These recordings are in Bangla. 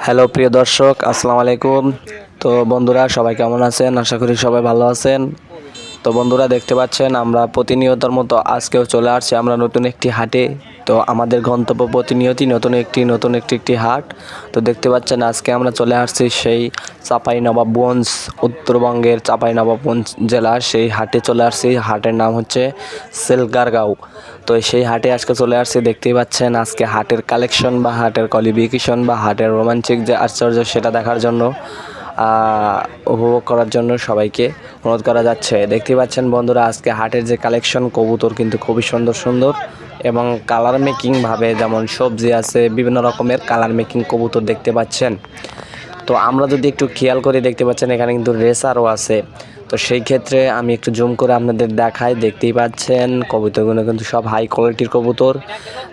হ্যালো প্রিয় দর্শক, আসসালামু আলাইকুম। তো বন্ধুরা সবাই কেমন আছেন? আশা করি সবাই ভালো আছেন। তো বন্ধুরা দেখতে পাচ্ছেন আমরা প্রতিনিয়তর মতো আজকেও চলে আসছি আমরা নতুন একটি হাটে। তো আমাদের গন্তব্য প্রতিনিয়তই নতুন একটি হাট। তো দেখতে পাচ্ছেন আজকে আমরা চলে আসছি সেই চাঁপাইনবাবগঞ্জ, উত্তরবঙ্গের চাঁপাইনবাবগঞ্জ জেলার সেই হাটে চলে আসছি। হাটের নাম হচ্ছে সেলগারগাঁও। তো সেই হাটে আজকে চলে আসছি। দেখতেই পাচ্ছেন আজকে হাটের কালেকশন বা হাটের কোয়ালিফিকেশন বা হাটের রোমান্টিক যে আশ্চর্য সেটা দেখার জন্য উপভোগ করার জন্য সবাইকে অনুরোধ করা যাচ্ছে। দেখতে পাচ্ছেন বন্ধুরা আজকে হাটের যে কালেকশন কবুতর কিন্তু খুবই সুন্দর সুন্দর এবং কালার মেকিং ভাবে, যেমন সবজি আছে, বিভিন্ন রকমের কালার মেকিং কবুতর দেখতে পাচ্ছেন। তো আমরা যদি একটু খেয়াল করে দেখতে পাচ্ছেন এখানে কিন্তু রেসারও আছে। তো সেই ক্ষেত্রে আমি একটু জুম করে আপনাদের দেখাই। দেখতেই পাচ্ছেন কবুতরগুলো কিন্তু সব হাই কোয়ালিটির কবুতর।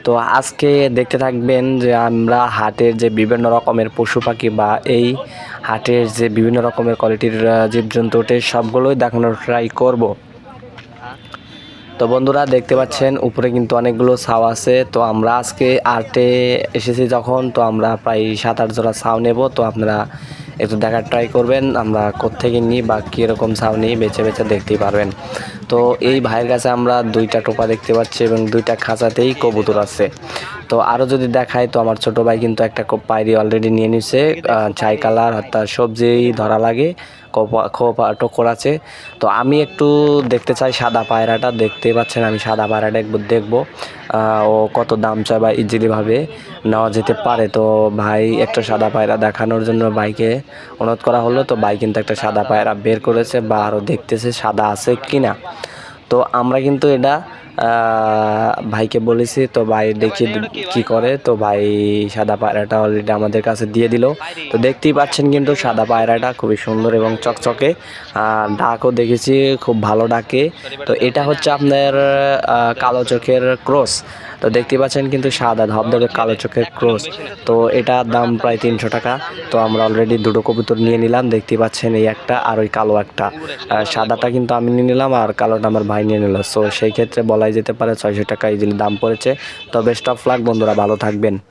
তো আজকে দেখতে থাকবেন যে আমরা হাটের যে বিভিন্ন রকমের পশু পাখি বা এই হাটের যে বিভিন্ন রকমের কোয়ালিটির জীবজন্তু ওঠে সবগুলোই দেখানোর ট্রাই করব। তো বন্ধুরা দেখতে পাচ্ছেন উপরে কিন্তু অনেকগুলো ছাও আছে। তো আমরা আজকে আর্টে এসেছি যখন, তো আমরা প্রায় 7-8 জোড়া ছাও নেব। তো আপনারা একটু দেখার ট্রাই করবেন আমরা কোত্থেকে নিই বা কীরকম ছাও নিই, বেছে বেছে দেখতেই পারবেন। তো এই ভাইয়ের কাছে আমরা 2টা টোপা দেখতে পাচ্ছি এবং 2টা খাঁচাতেই কবুতর আছে। তো আরও যদি দেখায় তো আমার ছোটো ভাই কিন্তু একটা পায়রি অলরেডি নিয়ে নিছে, ছাই কালার, অর্থাৎ সবজি ধরা লাগে, খোপা টোকর আছে। তো আমি একটু দেখতে চাই সাদা পায়রাটা। দেখতে পাচ্ছেন আমি সাদা পায়রাটা একবার দেখবো ও কত দাম চায় বা ইজিলিভাবে নেওয়া যেতে পারে। তো ভাই একটা সাদা পায়রা দেখানোর জন্য ভাইকে অনুরোধ করা হলো। তো ভাই কিন্তু একটা সাদা পায়রা বের করেছে বা আরও দেখতেছে সাদা আছে কি না। তো আমরা কিন্তু এটা ভাইকে বলেছি। তো ভাই দেখি কি করে। তো ভাই সাদা পায়রাটা অলরেডি আমাদের কাছে দিয়ে দিল। তো দেখতেই পাচ্ছেন কিন্তু সাদা পায়রাটা খুবই সুন্দর এবং চকচকে, ডাকও দেখেছি খুব ভালো ডাকে। তো এটা হচ্ছে আপনার কালো চোখের ক্রস। তো দেখতে পাচ্ছেন কিন্তু সাদা ধবধবে কালো চোখের ক্রস। তো এটার দাম প্রায় 300 টাকা। তো আমরা অলরেডি 2টো কবুতর নিয়ে নিলাম। দেখতে পাচ্ছেন এই একটা আর ওই কালো একটা। সাদাটা কিন্তু আমি নিয়ে নিলাম আর কালোটা আমার ভাই নিয়ে নিল। সো সেই ক্ষেত্রে বলাই যেতে পারে 600 টাকা ইজিলি দাম পড়েছে। তো বেস্ট অফ লাক বন্ধুরা, ভালো থাকবেন।